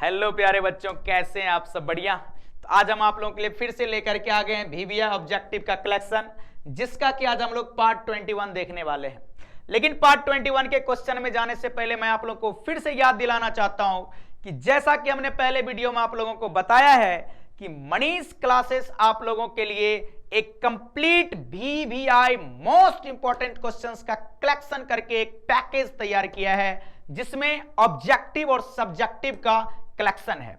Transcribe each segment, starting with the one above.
Hello प्यारे बच्चों, कैसे हैं आप सब? बढ़िया। तो आज हम आप लोगों के लिए फिर से लेकर के आ गए हैं VBA ऑब्जेक्टिव का कलेक्शन, जिसका कि आज हम लोग पार्ट 21 देखने वाले हैं। लेकिन पार्ट 21 के क्वेश्चन में जाने से पहले मैं आप लोगों को फिर से याद दिलाना चाहता हूं कि जैसा कि हमने पहले वीडियो में आप लोगों को बताया है कि मनीष क्लासेस आप लोगों के लिए एक complete VBA most important questions का कलेक्शन करके एक पैकेज तैयार किया है, जिसमें ऑब्जेक्टिव और सब्जेक्टिव का कलेक्शन है,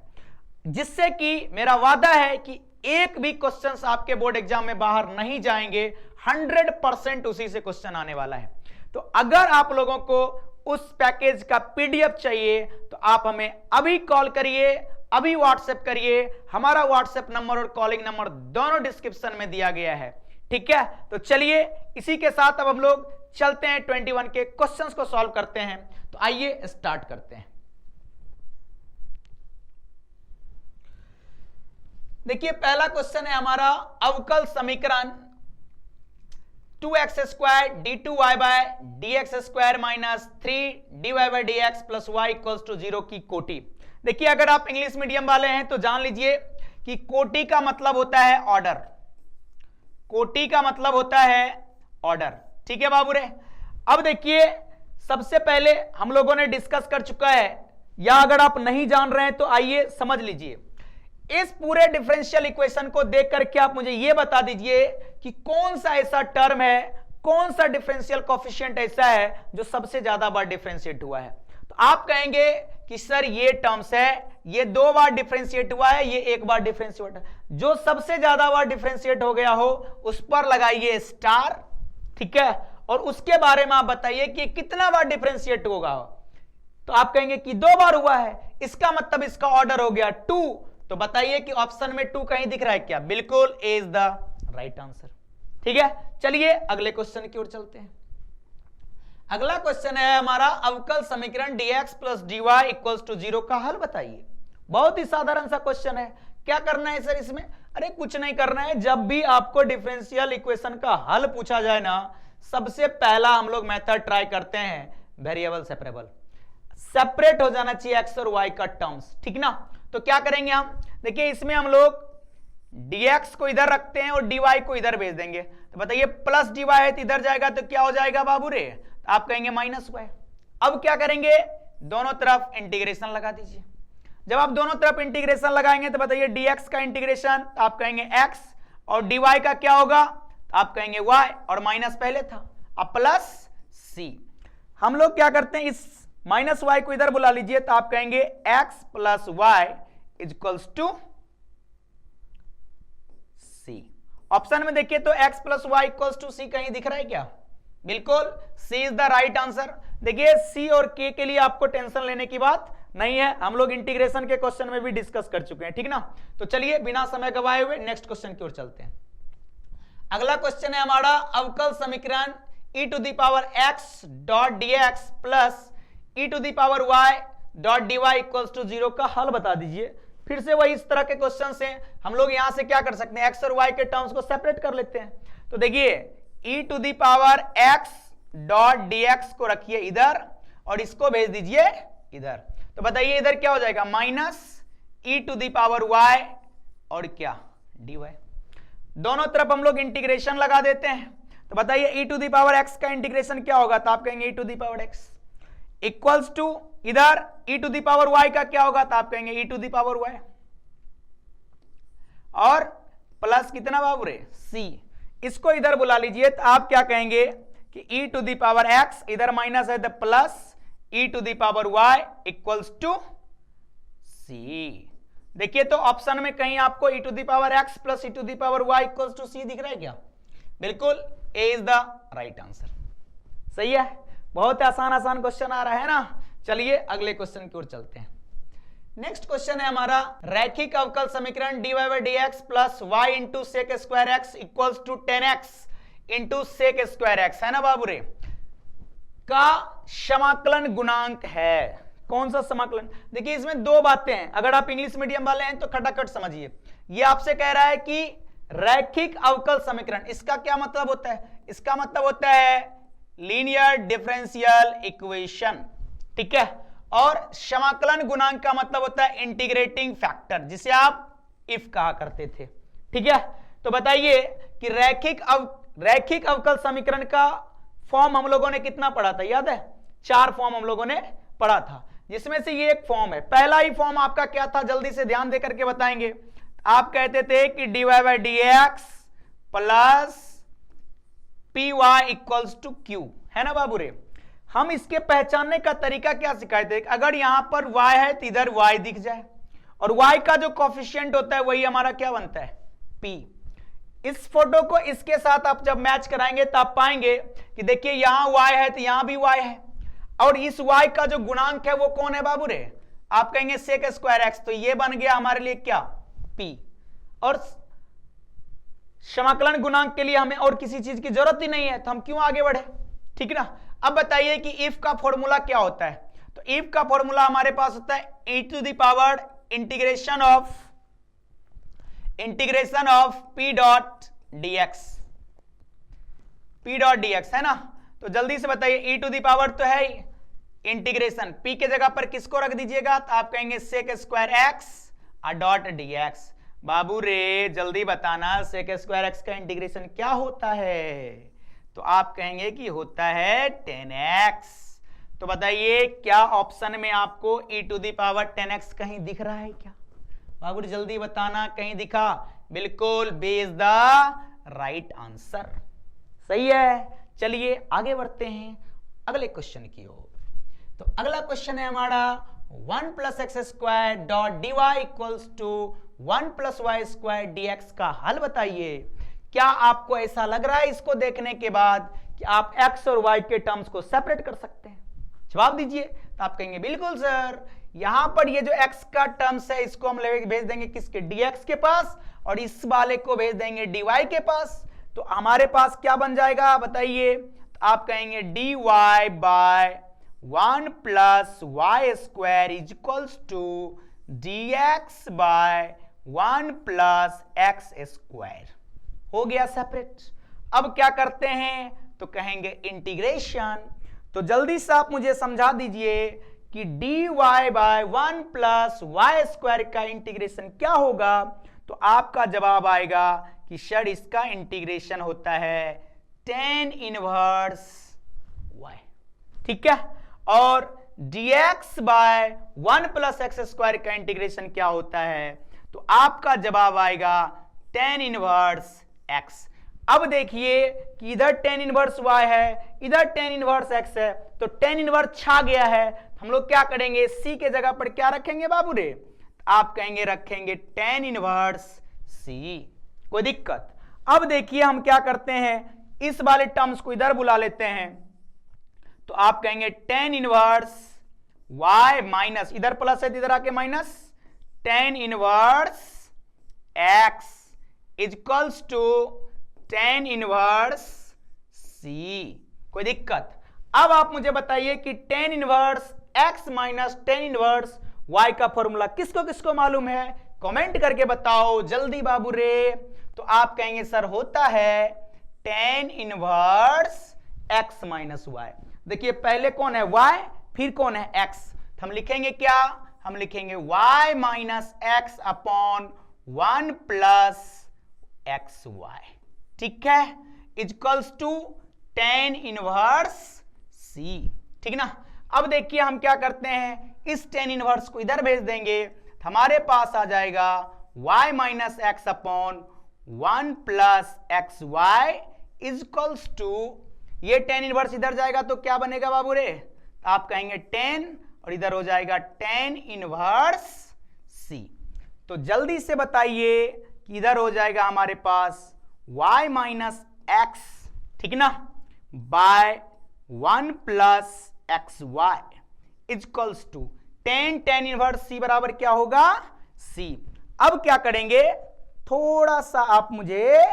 जिससे कि मेरा वादा है कि एक भी क्वेश्चंस आपके बोर्ड एग्जाम में बाहर नहीं जाएंगे। 100% उसी से क्वेश्चन आने वाला है। तो अगर आप लोगों को उस पैकेज का PDF चाहिए तो आप हमें अभी कॉल करिए, अभी व्हाट्सएप करिए। हमारा व्हाट्सएप नंबर और कॉलिंग नंबर दोनों डिस्क्रिप्शन में दिया गया है, ठीक है। तो चलिए इसी के साथ अब हम लोग चलते हैं 21 के क्वेश्चंस को सॉल्व करते हैं। तो आइए स्टार्ट करते हैं। देखिए पहला क्वेश्चन है हमारा अवकल समीकरण 2x square d2y by dx square minus 3dy by dx plus y equals to 0 की कोटि। देखिए अगर आप इंग्लिश मीडियम वाले हैं तो जान लीजिए कि कोटि का मतलब होता है ऑर्डर। कोटि का मतलब होता है ऑर्डर, ठीक है बाबू रे। अब देखिए सबसे पहले हम लोगों ने डिस्कस कर चुका है, या अगर आप नहीं जान रहे हैं तो आइए समझ लीजिए। इस पूरे डिफरेंशियल इक्वेशन को देख करके आप मुझे यह बता दीजिए कि कौन सा ऐसा टर्म है, कौन सा डिफरेंशियल कोएफिशिएंट ऐसा है जो सबसे ज्यादा बार डिफरेंशिएट हुआ है। तो आप कहेंगे कि सर ये टर्म्स है, ये 2 बार डिफरेंशिएट हुआ है, ये 1 बार डिफरेंशिएट है। जो सबसे ज्यादा बार डिफरेंशिएट हो गया हो उस पर लगाइए स्टार, ठीक है। और उसके बारे में आप बताइए कि कितना बार डिफरेंशिएट होगा। तो आप कहेंगे कि 2 बार हुआ है, इसका मतलब इसका ऑर्डर हो गया 2। तो बताइए कि ऑप्शन में 2 कहीं दिख रहा है क्या? बिल्कुल, ए इज द राइट आंसर, ठीक है। चलिए अगले क्वेश्चन की ओर चलते हैं। अगला क्वेश्चन है हमारा अवकल समीकरण dx plus dy equals to 0 का हल बताइए। बहुत ही साधारण सा क्वेश्चन है। क्या करना है सर इसमें? अरे कुछ नहीं करना है। जब भी आपको डिफरेंशियल इक्वेशन का हल पूछा जाए ना, सबसे पहला हम लोग मेथड ट्राई करते हैं वेरिएबल सेपरेबल। सेपरेट हो जाना चाहिए x और y का टर्म्स, ठीक ना। तो क्या करेंगे हम? देखिए इसमें हम लोग dx को इधर रखते हैं और dy को इधर भेज देंगे। तो बताइए प्लस dy है तो इधर जाएगा तो क्या हो जाएगा बाबू रे? तो आप कहेंगे माइनस y। अब क्या करेंगे? दोनों तरफ इंटीग्रेशन लगा दीजिए। जब आप दोनों तरफ इंटीग्रेशन लगाएंगे तो बताइए dx का इंटीग्रेशन, तो आप कहेंगे x, और dy का क्या होगा? तो आप कहेंगे y, और माइनस पहले था, अब प्लस c। हम लोग क्या करते हैं, इस माइनस y को इधर बुला लीजिए, तो आप कहेंगे x plus y equals to c। Option में देखिए तो x plus y equals to c कहीं दिख रहा है क्या? बिल्कुल, c is the right answer. देखिए c और k के लिए आपको टेंशन लेने की बात नहीं है, हम लोग इंटीग्रेशन के क्वेश्चन में भी डिस्कस कर चुके हैं, ठीक ना। तो चलिए बिना समय गवाए हुए नेक्स्ट क्वेश्चन की ओर चलते हैं। अगला क्वेश्चन है हमारा अवकल समीकरण e to the power x dot dx plus e to the power y dot dy equals to 0 का हल बता दीजिए। फिर से वही इस तरह के क्वेश्चन से हम लोग यहां से क्या कर सकते हैं, x और y के टर्म्स को सेपरेट कर लेते हैं। तो देखिए e to the power x dot dx को रखिए इधर और इसको भेज दीजिए इधर। तो बताइए इधर क्या हो जाएगा? Minus e to the power y और क्या dy। दोनों तरफ हम लोग इंटीग्रेशन लगा देते हैं। तो बताइए e to the power x का इंटीग्रेशन क्या होगा? तो आप कहेंगे e to the power x equals to इधर e to the power y का क्या होगा? तो आप कहेंगे e to the power y और प्लस कितना बाबू रे? c। इसको इधर बुला लीजिए, तो आप क्या कहेंगे कि e to the power x, इधर माइनस है तो plus e to the power y equals to c। देखिए तो ऑप्शन में कहीं आपको e to the power x plus e to the power y equals to c दिख रहा है क्या? बिल्कुल, a is the right answer. सही है, बहुत आसान क्वेश्चन आ रहा है ना। चलिए अगले क्वेश्चन की ओर चलते हैं। नेक्स्ट क्वेश्चन है हमारा रैखिक अवकल समीकरण dy बाय dx plus y into sec square x equals to 10x into sec square x, है ना बाबू रे, का समाकलन गुणांक है। कौन सा समाकलन? देखिए इसमें 2 बातें हैं। अगर आप इंग्लिश मीडियम वाले हैं तो खटाखट समझिए। ये आपसे कह रहा है कि रैखिक अवकल समीकरण, इसका क्या मतलब होता है? इसका मतलब होता है लीनियर डिफरेंशियल इक्वेशन, ठीक है। और समाकलन गुणांक का मतलब होता है इंटीग्रेटिंग फैक्टर, जिसे आप इफ कहा करते थे। ठीक है, तो बताइए कि रैखिक अवकल समीकरण का फॉर्म हम लोगों ने कितना पढ़ा था, याद है? 4 फॉर्म हम लोगों ने पढ़ा था, जिसमें से ये एक फॉर्म है। पहला ही फॉर्म आपका क्या था, जल्दी से ध्यान देकर के बताएंगे। आप कहते थे कि dy by d x plus p y equals to q, है ना बाबू रे? हम इसके पहचानने का तरीका क्या सिखाए थे, अगर यहां पर y है तो इधर y दिख जाए, और y का जो कोफिशिएंट होता है वही हमारा क्या बनता है, p। इस फोटो को इसके साथ आप जब मैच कराएंगे तो आप पाएंगे कि देखिए यहां y है तो यहां भी y है, और इस y का जो गुणांक है वो कौन है बाबू रे? आप कहेंगे सेक स्क्वायर एक्स, तो ये बन गया हमारे लिए क्या, p। और समाकलन गुणांक के लिए हमें और किसी चीज की जरूरत ही नहीं है, तो हम क्यों आगे बढ़े? ठीक ना। अब बताइए कि इफ का फॉर्मूला क्या होता है, तो इफ का फॉर्मूला हमारे पास होता है e to the power integration of p dot dx, है ना? तो जल्दी से बताइए, e टू द पावर तो है इंटीग्रेशन, p के जगह पर किसको रख दीजिएगा, तो आप कहेंगे sec square x dot dx। बाबू रे जल्दी बताना, सेक स्क्वायर एक्स का इंटीग्रेशन क्या होता है, तो आप कहेंगे कि होता है 10x। तो बताइए क्या ऑप्शन में आपको e to the power 10x कहीं दिख रहा है क्या? बाबू रे जल्दी बताना, कहीं दिखा? बिल्कुल, B is the right answer, सही है। चलिए आगे बढ़ते हैं अगले क्वेश्चन की ओर। तो अगला क्वेश्चन है हमारा 1 plus x square dot d y equals to 1 plus y square dx का हल बताइए। क्या आपको ऐसा लग रहा है इसको देखने के बाद कि आप x और y के टर्म्स को सेपरेट कर सकते हैं? जवाब दीजिए। तो आप कहेंगे बिल्कुल सर, यहां पर ये जो x का टर्म्स है इसको हम भेज देंगे किसके, dx के पास, और इस वाले को भेज देंगे dy के पास। तो हमारे पास क्या बन जाएगा बताइए? तो आप कहेंगे dy by 1 plus y square is equals to dx by 1 plus x square. हो गया सेपरेट। अब क्या करते हैं, तो कहेंगे इंटीग्रेशन। तो जल्दी से आप मुझे समझा दीजिए कि dy by 1 plus y square का इंटीग्रेशन क्या होगा। तो आपका जवाब आएगा कि सर इसका इंटीग्रेशन होता है tan इनवर्स y, ठीक है। और dx by 1 plus x square का इंटीग्रेशन क्या होता है, तो आपका जवाब आएगा tan इनवर्स x। अब देखिए कि इधर tan इनवर्स y है, इधर tan इनवर्स x है, तो tan इनवर्स छा गया है। हम लोग क्या करेंगे, c के जगह पर क्या रखेंगे बाबू रे? आप कहेंगे रखेंगे tan इनवर्स c। कोई दिक्कत? अब देखिए हम क्या करते हैं, इस वाले टर्म्स को इधर बुला लेते हैं। तो आप कहेंगे tan इनवर्स y माइनस, इधर प्लस है इधर आके minus, tan inverse x equals to tan inverse c। कोई दिक्कत? अब आप मुझे बताइए कि tan inverse x minus tan inverse y का फॉर्मूला किसको किसको मालूम है? कमेंट करके बताओ जल्दी बाबू रे। तो आप कहेंगे सर होता है tan inverse x minus y। देखिए पहले कौन है y, फिर कौन है x। हम लिखेंगे क्या, हम लिखेंगे y minus x upon 1 plus x y, ठीक है, equals to tan inverse c, ठीक ना। अब देखिए हम क्या करते हैं, इस tan इनवर्स को इधर भेज देंगे, हमारे पास आ जाएगा y minus x upon 1 plus x y equals to, ये tan इनवर्स इधर जाएगा तो क्या बनेगा बाबू रे? आप कहेंगे tan और इधर हो जाएगा tan इनवर्स c। तो जल्दी से बताइए कि इधर हो जाएगा हमारे पास y माइनस एक्स, ठीक ना, by 1 plus x y equals to tan inverse c बराबर क्या होगा, c। अब क्या करेंगे, थोड़ा सा आप मुझे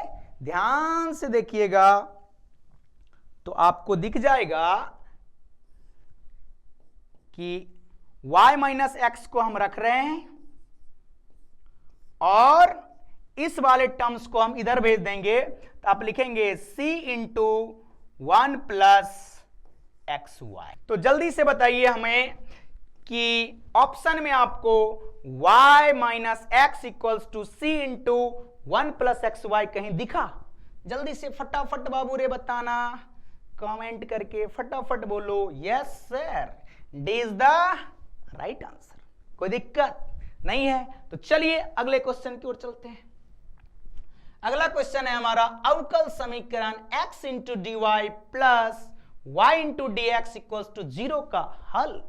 ध्यान से देखिएगा तो आपको दिख जाएगा कि y माइनस एक्स को हम रख रहे हैं और इस वाले टर्म्स को हम इधर भेज देंगे। तो आप लिखेंगे c into 1 plus x y. तो जल्दी से बताइए हमें कि ऑप्शन में आपको y minus x equals to c into 1 plus x y कहीं दिखा? जल्दी से फटाफट बाबू रे बताना, कमेंट करके फटाफट बोलो yes sir, D is the right answer. कोई दिक्कत नहीं है तो चलिए अगले क्वेश्चन की ओर चलते हैं। अगला क्वेश्चन है हमारा अवकल समीकरण x into d y plus y into d x equals to 0 का हल।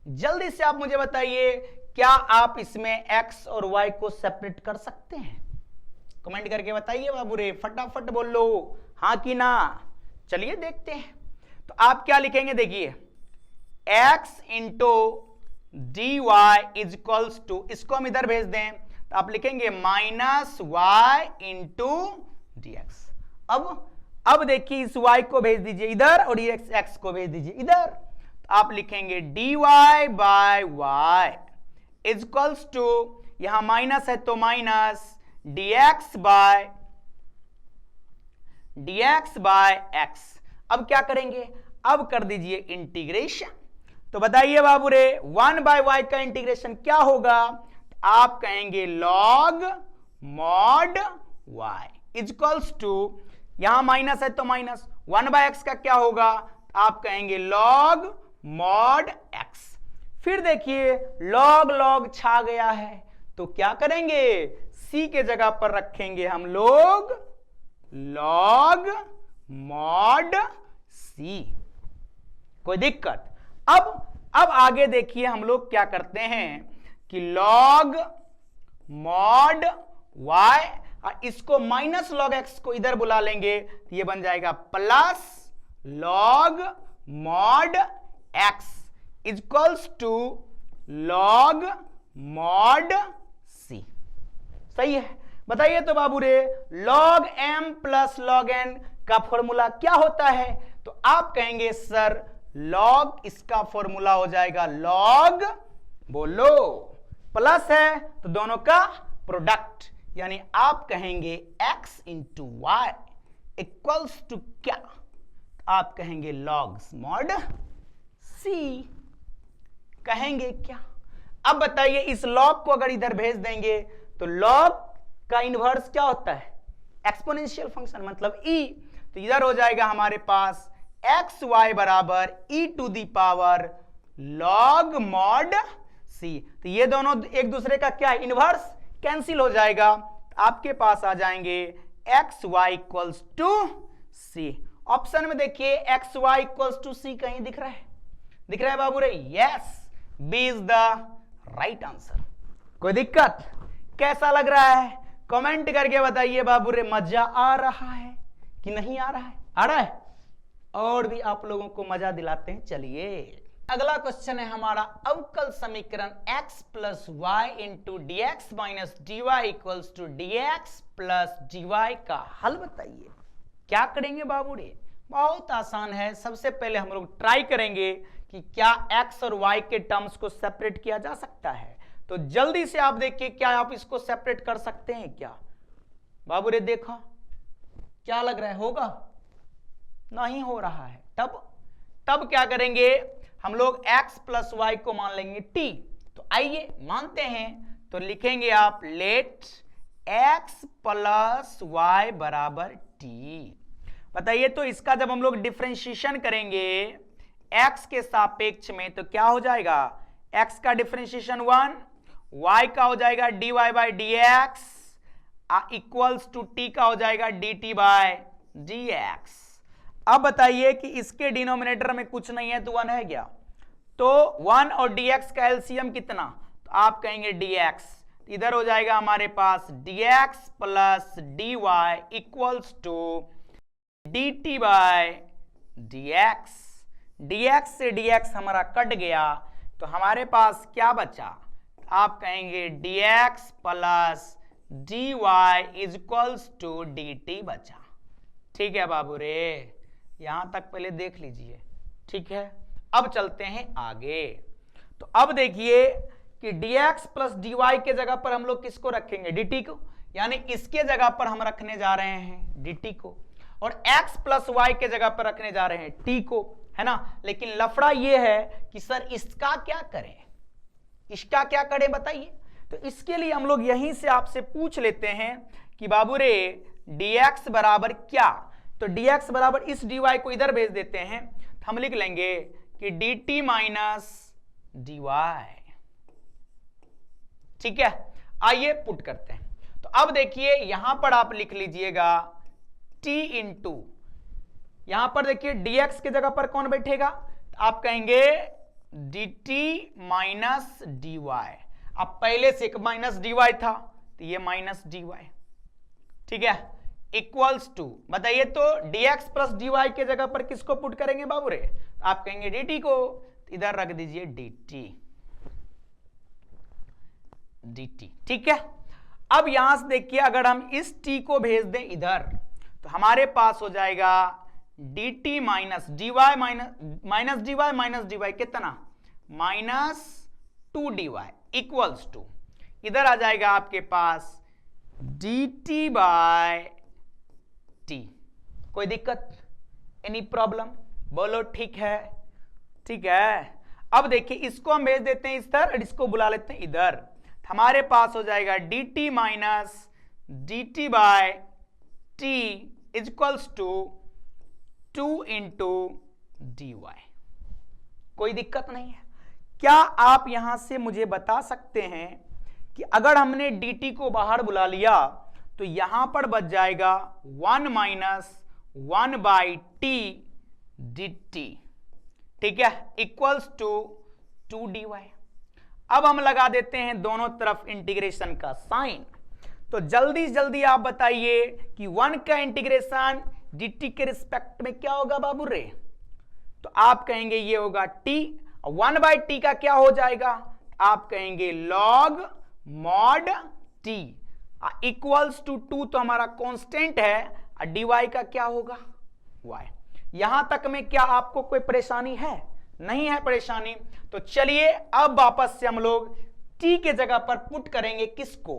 जल्दी से आप मुझे बताइए, क्या आप इसमें x और y को सेपरेट कर सकते हैं? कमेंट करके बताइए बाबू रे, फटाफट बोल लो हाँ कि ना। चलिए देखते हैं। तो आप क्या लिखेंगे, देखिए x into d y is equals to, इसको हम इधर भेज दें तो आप लिखेंगे minus y into d x. अब देखिए इस y को भेज दीजिए इधर और ये x को भेज दीजिए इधर, तो आप लिखेंगे dy by y is equals to, यहां माइनस है तो माइनस dx बाय x। अब क्या करेंगे, अब कर दीजिए इंटीग्रेशन। तो बताइए बाबू रे 1 बाय y का इंटीग्रेशन क्या होगा? आप कहेंगे log mod y is equals to, यहां माइनस है तो माइनस 1 बाय x का क्या होगा? आप कहेंगे log mod x। फिर देखिए log log छा गया है तो क्या करेंगे, c के जगह पर रखेंगे हम लोग log mod c। कोई दिक्कत? अब आगे देखिए हम लोग क्या करते हैं कि log mod y, इसको माइनस log x को इधर बुला लेंगे तो ये बन जाएगा plus log mod x is equals to log mod c। सही है? बताइए तो बाबू रे log m plus log n का फॉर्मूला क्या होता है? तो आप कहेंगे सर log, इसका फॉर्मूला हो जाएगा log, बोलो प्लस है तो दोनों का प्रोडक्ट, यानी आप कहेंगे x into y equals to क्या? आप कहेंगे log mod c। कहेंगे क्या? अब बताइए इस log को अगर इधर भेज देंगे तो log का इनवर्स क्या होता है? एक्सपोनेंशियल फंक्शन मतलब e। तो इधर हो जाएगा हमारे पास एक्स वाई बराबर e to the power log mod c। तो ये दोनों एक दूसरे का क्या है, इनवर्स, कैंसिल हो जाएगा। आपके पास आ जाएंगे x y equals to c. Option में देखिए x y equals to c कहीं दिख रहा है? दिख रहा है बाबू रे? Yes, b is the right answer. कोई दिक्कत? कैसा लग रहा है? कमेंट करके बताइए बाबू रे, मजा आ रहा है कि नहीं आ रहा है? आ रहा है? और भी आप लोगों को मजा दिलाते हैं। चलिए अगला क्वेश्चन है हमारा अवकल समीकरण x plus y into d x minus d y equals to d x plus d y का हल बताइए। क्या करेंगे बाबू रे? बहुत आसान है। सबसे पहले हम लोग ट्राई करेंगे कि क्या x और y के टर्म्स को सेपरेट किया जा सकता है। तो जल्दी से आप देखिए क्या आप इसको सेपरेट कर सकते हैं क्या बाबू रे? देखो क्या लग रहा है, होगा? नहीं हो रहा है। तब क्या करेंगे हम लोग x प्लस वाई को मान लेंगे t। तो आइए मानते हैं, तो लिखेंगे आप लेट x प्लस वाई बराबर t। बताइए तो इसका जब हम लोग डिफरेंशिएशन करेंगे x के सापेक्ष में तो क्या हो जाएगा? x का डिफरेंशिएशन 1, y का हो जाएगा dy by d x equals to t का हो जाएगा dt बाय dx। अब बताइए कि इसके डिनोमिनेटर में कुछ नहीं है तो 1 है क्या? तो 1 और dx का एलसीएम कितना? तो आप कहेंगे dx, इधर हो जाएगा हमारे पास dx plus dy equals to dt by dx। dx से dx हमारा कट गया तो हमारे पास क्या बचा? आप कहेंगे dx plus dy is equals to dt बचा। ठीक है बाबू रे, यहां तक पहले देख लीजिए। ठीक है, अब चलते हैं आगे। तो अब देखिए कि dx प्लस dy के जगह पर हम लोग किसको रखेंगे? dt को, यानी इसके जगह पर हम रखने जा रहे हैं dt को, और x प्लस y के जगह पर रखने जा रहे हैं t को, है ना। लेकिन लफड़ा ये है कि सर इसका क्या करें? इसका क्या करें बताइए। तो इसके लिए हम लोग यहीं से आपसे पूछ लेते हैं कि बाबू रे dx बराबर क्या, तो dx बराबर इस dy को इधर भेज देते हैं, तो हम लिख लेंगे कि dt माइनस dy। ठीक है, आइए पुट करते हैं। तो अब देखिए यहां पर आप लिख लीजिएगा t इंटू, यहां पर देखिए dx की जगह पर कौन बैठेगा, तो आप कहेंगे dt माइनस dy। अब पहले से एक माइनस dy था तो ये माइनस dy, ठीक है, इक्वल्स टू, बताइए तो dx प्लस dy के जगह पर किसको पुट करेंगे बाबू रे, तो आप कहेंगे dt को, तो इधर रख दीजिए dt, ठीक है। अब यहां से देखिए अगर हम इस t को भेज दें इधर, तो हमारे पास हो जाएगा dt minus dy minus dy कितना, माइनस 2dy इक्वल्स टू, इधर आ जाएगा आपके पास dt बाय t। कोई दिक्कत, एनी प्रॉब्लम, बोलो ठीक है, ठीक है। अब देखिए इसको हम भेज देते हैं इधर और इसको बुला लेते हैं इधर, हमारे पास हो जाएगा dt minus dt by t equals to 2 into dy। कोई दिक्कत नहीं है। क्या आप यहां से मुझे बता सकते हैं कि अगर हमने dt को बाहर बुला लिया तो यहां पर बच जाएगा 1 माइनस 1 बाई टी dt, ठीक है, इक्वल्स टू 2dy। अब हम लगा देते हैं दोनों तरफ इंटीग्रेशन का साइन। तो जल्दी जल्दी आप बताइए कि 1 का इंटीग्रेशन dt के रिस्पेक्ट में क्या होगा बाबू रे, तो आप कहेंगे ये होगा t, 1 बाई टी का क्या हो जाएगा, आप कहेंगे log mod t equals to 2, तो हमारा कांस्टेंट है, और dy का क्या होगा y। यहां तक में क्या आपको कोई परेशानी है, नहीं है परेशानी। तो चलिए अब वापस से हम लोग t के जगह पर पुट करेंगे किसको,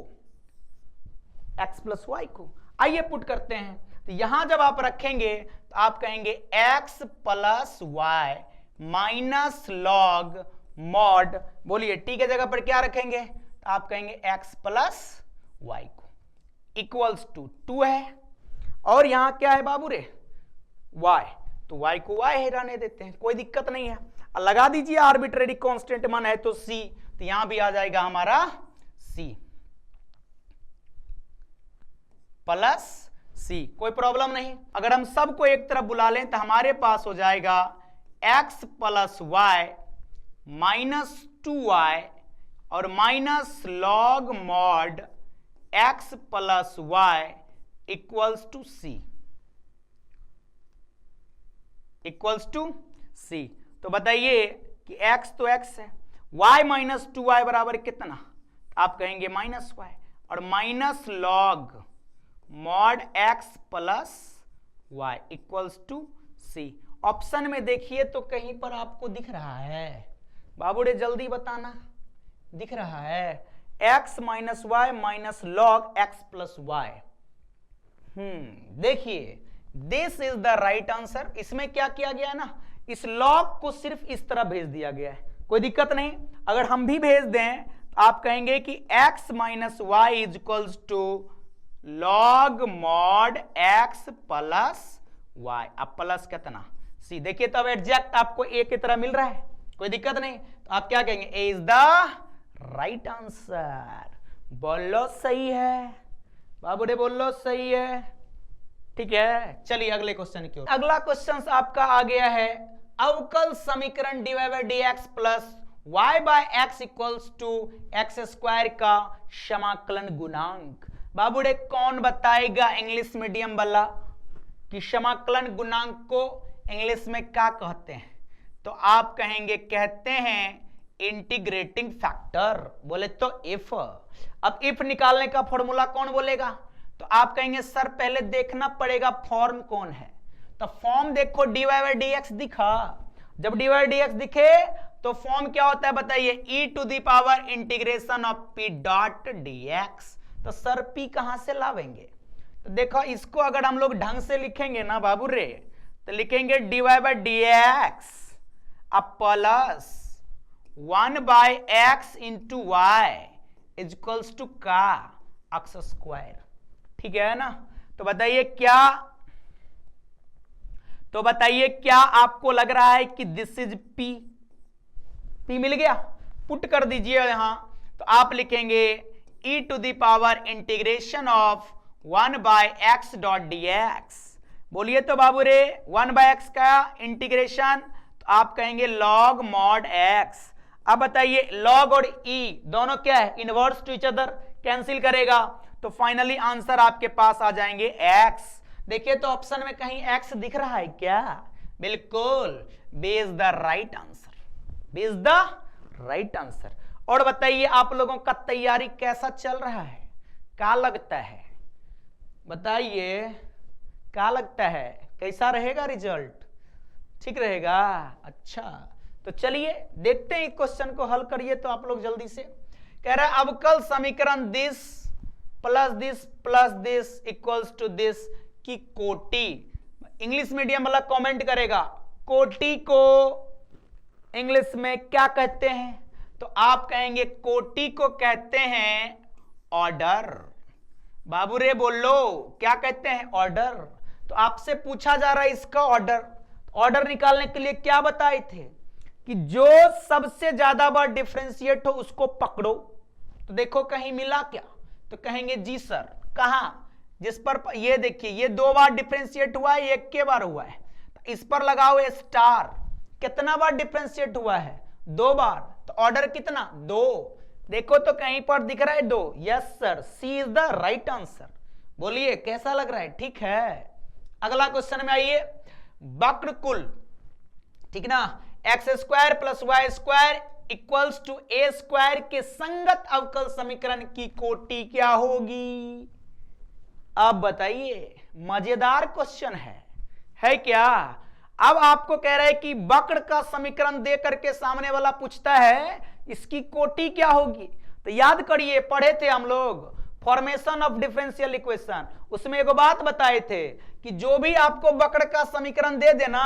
x प्लस वाई को। आइए पुट करते हैं। तो यहां जब आप रखेंगे तो आप कहेंगे x plus y minus log mod, बोलिए t के जगह पर क्या रखेंगे, तो आप कहेंगे x प्लस वाई को इक्वल्स टू 2 है, और यहां क्या है बाबू रे y, तो y को y ही रहने देते हैं, कोई दिक्कत नहीं है। लगा दीजिए आर्बिट्रेरी कांस्टेंट मन है तो c, तो यहां भी आ जाएगा हमारा c प्लस c, कोई प्रॉब्लम नहीं। अगर हम सबको एक तरफ बुला लें तो हमारे पास हो जाएगा x plus y minus 2y और minus log mod x plus y equals to c, equals to c। तो बताइए कि x तो x है, y माइनस 2y बराबर कितना, आप कहेंगे माइनस y, और minus log mod x plus y equals to c। Option में देखिए तो कहीं पर आपको दिख रहा है बाबू रे, जल्दी बताना, दिख रहा है x minus y minus log x plus y. देखिए this is the right answer. इसमें क्या किया गया है ना, इस लॉग को सिर्फ इस तरह भेज दिया गया है, कोई दिक्कत नहीं। अगर हम भी भेज दें तो आप कहेंगे कि x minus y is equals to log mod x plus y, अब प्लस कितना c। देखिए तब एग्जैक्ट आपको a की तरह मिल रहा है, कोई दिक्कत नहीं। तो आप क्या कहेंगे, a is the right answer. बोलो सही है बाबू रे, बोलो सही है, ठीक है। चलिए अगले क्वेश्चन की ओर। अगला क्वेश्चन आपका आ गया है, अवकल समीकरण dy by dx plus y by x equals to x square का समाकलन गुणांक। बाबू रे कौन बताएगा इंग्लिश मीडियम वाला कि समाकलन गुणांक को इंग्लिश में क्या कहते हैं, तो आप कहेंगे कहते हैं इंटीग्रेटिंग फैक्टर, बोले तो इफ। अब इफ निकालने का फॉर्मूला कौन बोलेगा, तो आप कहेंगे सर पहले देखना पड़ेगा फॉर्म कौन है, तो फॉर्म देखो dy बाई dx दिखा, जब dy बाई dx दिखे तो फॉर्म क्या होता है बताइए, e to the power integration of p dot dx। तो सर p कहां से लावेंगे, तो देखो इसको अगर हम लोग ढंग से लिखेंगे ना बाबू रे, तो लिखेंगे dy बाई dx अब plus 1 by x into y is equals to का एक्स स्क्वायर। ठीक है ना? तो बताइए क्या आपको लग रहा है कि दिस इज पी? पी मिल गया? पुट कर दीजिए यहां, तो आप लिखेंगे e to the power integration of 1 by x dot d x. बोलिए तो बाबू रे, 1 बाय एक्स का इंटीग्रेशन, तो आप कहेंगे लॉग मॉड एक्स। अब बताइए लॉग और e दोनों क्या है? Inverse two each other, cancel करेगा, तो फाइनली आंसर आपके पास आ जाएंगे x। देखिए तो ऑप्शन में कहीं x दिख रहा है क्या? बिल्कुल, B is the right answer, B is the right answer. और बताइए आप लोगों का तैयारी कैसा चल रहा है? क्या लगता है? बताइए क्या लगता है, कैसा रहेगा रिजल्ट? ठीक रहेगा? अच्छा, तो चलिए देखते हैं क्वेश्चन को हल करिए तो आप लोग जल्दी से। कह रहा है अवकल समीकरण this plus this equals to this की कोटि। इंग्लिश मीडियम वाला कमेंट करेगा, कोटि को इंग्लिश में क्या कहते हैं? तो आप कहेंगे कोटि को कहते हैं ऑर्डर। बाबू रे बोलो, क्या कहते हैं? ऑर्डर। तो आपसे पूछा जा रहा है इसका ऑर्डर। ऑर्डर निकालने के लिए क्या बताए थे कि जो सबसे ज्यादा बार डिफरेंशिएट हो उसको पकड़ो। तो देखो कहीं मिला क्या? तो कहेंगे जी सर। कहां? जिस पर ये देखिए ये 2 बार डिफरेंशिएट हुआ है, 1 के बार हुआ है, तो इस पर लगाओ स्टार। कितना बार डिफरेंशिएट हुआ है? 2 बार। तो ऑर्डर कितना? 2। देखो तो कहीं पर दिख रहा है 2। Yes sir, C is the right answer. बोलिए कैसा लग रहा है? ठीक है। अगला क्वेश्चन में आइए, वक्रकुल, ठीक ना, x square plus y square equals to a square के संगत अवकल समीकरण की कोटि क्या होगी? अब बताइए, मजेदार क्वेश्चन है क्या? अब आपको कह रहा है कि वक्र का समीकरण दे करके सामने वाला पूछता है इसकी कोटि क्या होगी। तो याद करिए, पढ़े थे हम लोग फॉर्मेशन ऑफ डिफरेंशियल इक्वेशन, उसमें एक बात बताए थे कि जो भी आपको वक्र का समीकरण दे देना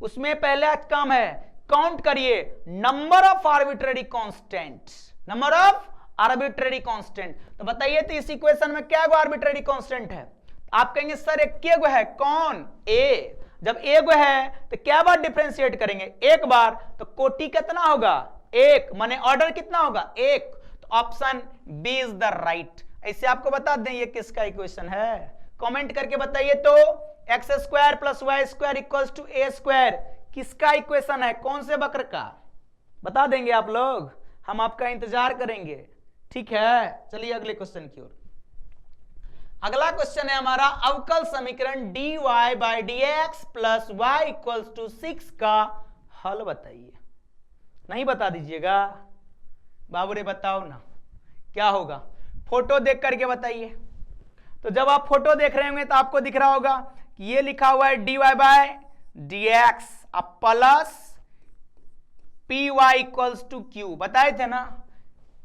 उसमें पहला काम है काउंट करिए number of arbitrary constant, number of arbitrary constant. तो बताइए तो इस इक्वेशन में क्या आर्बिट्रेरी कांस्टेंट है? आप कहेंगे सर एक के गो है, कौन? ए। जब एक है तो क्या बार डिफरेंशिएट करेंगे? 1 बार। तो कोटि कितना होगा? 1, माने ऑर्डर कितना होगा? 1। तो option B is the right. ऐसे आपको बता दें ये किसका इक्वेशन है, कमेंट करके बताइए तो। X square plus y square equals to a square किसका इक्वेशन है? कौन से वक्र का? बता देंगे आप लोग, हम आपका इंतजार करेंगे। ठीक है, चलिए अगले क्वेश्चन की ओर। अगला क्वेश्चन है हमारा अवकल समीकरण dy by d x plus y equals to 6 का हल बताइए। नहीं बता दीजिएगा बाबू रे, बताओ ना क्या होगा? फोटो देख करके बताइए। तो जब आप फोटो देख रहे होंगे तो आपको दिख रहा होगा कि ये लिखा हुआ है dy by d x plus p y equals to q. बताए थे ना,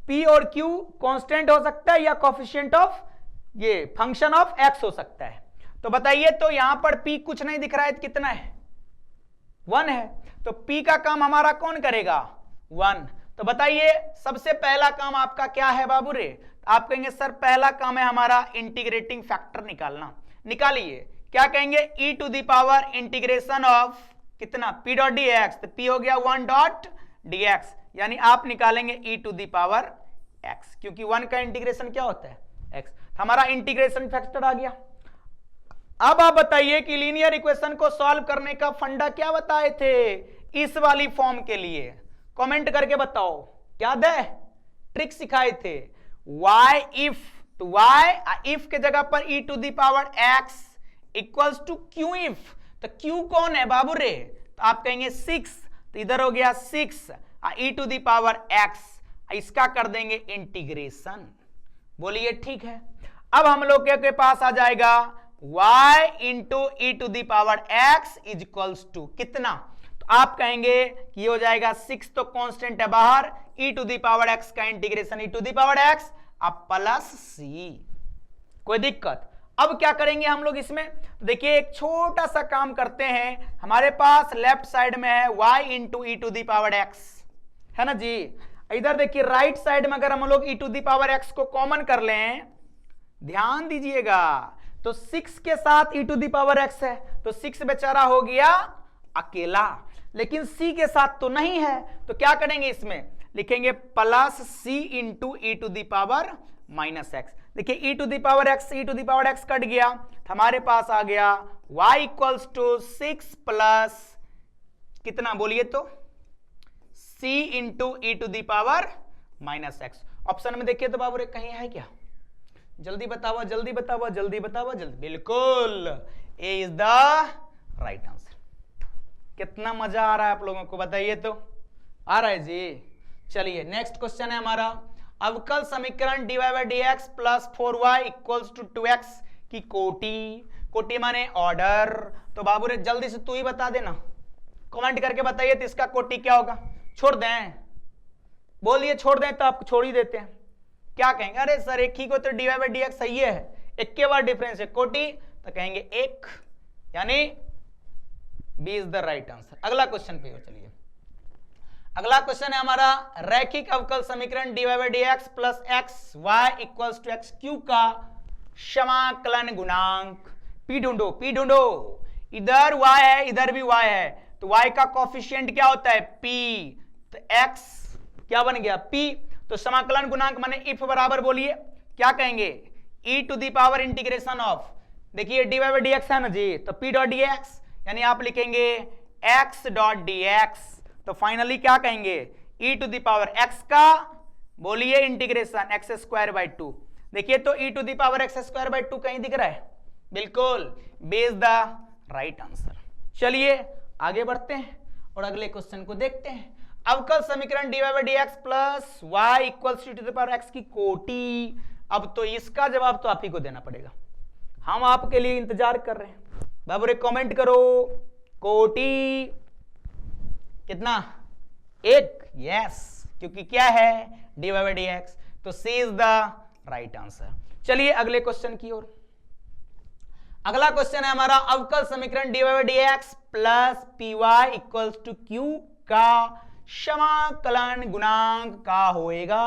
p और q कांस्टेंट हो सकता है या कोफिशिएंट ऑफ ये फंक्शन ऑफ x हो सकता है। तो बताइए तो यहां पर p कुछ नहीं दिख रहा है, कितना है? 1 है। तो p का काम हमारा कौन करेगा? 1। तो बताइए सबसे पहला काम आपका क्या है बाबू रे? आप कहेंगे सर पहला काम है हमारा इंटीग्रेटिंग फैक्टर निकालना। निकालिए, क्या कहेंगे? e to the power integration of कितना? p dot d x. तो p हो गया 1 डॉट डी एक्स, यानी आप निकालेंगे e to the power x, क्योंकि 1 का इंटीग्रेशन क्या होता है? x। हमारा इंटीग्रेशन फैक्टर आ गया। अब आप बताइए कि लीनियर इक्वेशन को सॉल्व करने का फंडा क्या बताए थे इस वाली फॉर्म के लिए? कमेंट करके बताओ, याद है? ट्रिक सिखाए थे y इफ, तो y इफ के जगह पर e to the power x equals to q IF. तो q कौन है बाबू रे? तो आप कहेंगे 6, तो इधर हो गया 6 e to the power x, इसका कर देंगे इंटीग्रेशन। बोलिए ठीक है। अब हम लोग के पास आ जाएगा y into e to the power x is equals to कितना? तो आप कहेंगे कि ये हो जाएगा 6, तो कांस्टेंट है बाहर, e to the power x का integration e to the power x अब प्लस c। कोई दिक्कत? अब क्या करेंगे हम लोग इसमें? देखिए एक छोटा सा काम करते हैं। हमारे पास लेफ्ट साइड में है y into e to the power x, है ना जी। इधर देखिए राइट साइड में अगर हम लोग e to the power x को कॉमन कर लें, ध्यान दीजिएगा, तो 6 के साथ e to the power x है, तो 6 बेचारा हो गया अकेला, लेकिन c के साथ तो नहीं है, तो क्या करेंगे, इसमें लिखेंगे plus c into e to the power minus x. देखिए e to the power x cut गया, तो हमारे पास आ गया y इक्वल्स टू 6 प्लस कितना बोलिए तो c into e to the power minus x. Option में देखिए तो बाबू रे कहीं है क्या, जल्दी बताओ जल्दी बताओ जल्दी बताओ जल्दी। बिल्कुल ए इज द राइट आंसर। कितना मजा आ रहा है आप लोगों को, बताइए तो, आ रहा है जी। चलिए नेक्स्ट क्वेश्चन है हमारा, अवकल समीकरण dy by dx plus 4y equals to 2x की कोटि, कोटि माने ऑर्डर। तो बाबू रे जल्दी से तू ही बता देना, कमेंट करके बताइए तो इसका कोटि क्या होगा। छोड़ दें, बोलिए छोड़ दें तो आपको छोड़ ही देते हैं। क्या कहेंगे, अरे सर एक ही को तो dy बाई dx सही है, एक के बाद डिफरेंस है कोटि, तो कहेंगे एक, यानी B is the right answer. अगला क्वेश्चन पे हो, चलिए अगला क्वेश्चन है हमारा, रैखिक अवकल समीकरण dy by dx plus x y equals to x q का समाकलन गुणांक p ढूंढो, p ढूंढो। इधर y है इधर भी y है, तो y का कोफिशिएंट क्या होता है p, तो x क्या बन गया p, तो समाकलन गुणांक माने इफ बराबर बोलिए क्या कहेंगे, e to the power integration of, देखिए dy बाई dx है ना जी, तो p डॉट dx, यानी आप लिखेंगे x डॉट dx, तो फाइनली क्या कहेंगे e to the power x का बोलिए इंटीग्रेशन x स्क्वायर बाई 2। देखिए तो e to the power x square by 2 कहीं दिख रहा है, बिल्कुल B is the right answer. चलिए आगे बढ़ते हैं और अगले क्वेश्चन को देखते हैं। अवकल समीकरण dy by dx plus y equals to the power x की कोटि। अब तो इसका जवाब तो आप ही को देना पड़ेगा, हम आपके लिए इंतजार कर रहे हैं। बाबू रे कमेंट करो, कोटि कितना, एक, यस, क्योंकि क्या है dy बाई dx, तो c is the right answer. चलिए अगले क्वेश्चन की ओर। अगला क्वेश्चन है हमारा, अवकल समीकरण dy by dx plus py equals to q का समाकलन गुणांक का होएगा।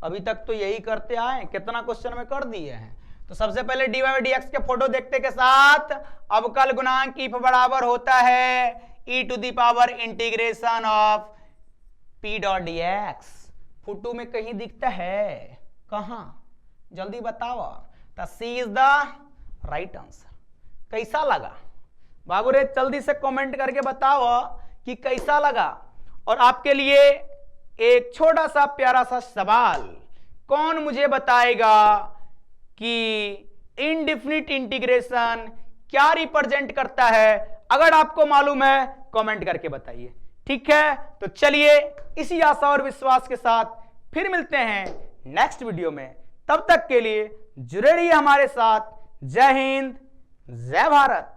अभी तक तो यही करते आए, कितना क्वेश्चन में कर दिए हैं। तो सबसे पहले dy बाई dx के फोटो देखते के साथ अवकल गुणांक इफ बराबर होता है e to the power integration of p dot dx। Photo में कहीं दिखता है, कहां, जल्दी बताओ, तो c is the right answer. कैसा लगा बाबू रे, जल्दी से कमेंट करके बताओ कि कैसा लगा। और आपके लिए एक छोटा सा प्यारा सा सवाल, कौन मुझे बताएगा कि इनडिफिनिट इंटीग्रेशन क्या रिप्रेजेंट करता है। अगर आपको मालूम है कमेंट करके बताइए, ठीक है। तो चलिए इसी आशा और विश्वास के साथ फिर मिलते हैं नेक्स्ट वीडियो में, तब तक के लिए जुड़े रहिए हमारे साथ। जय हिंद, जय भारत।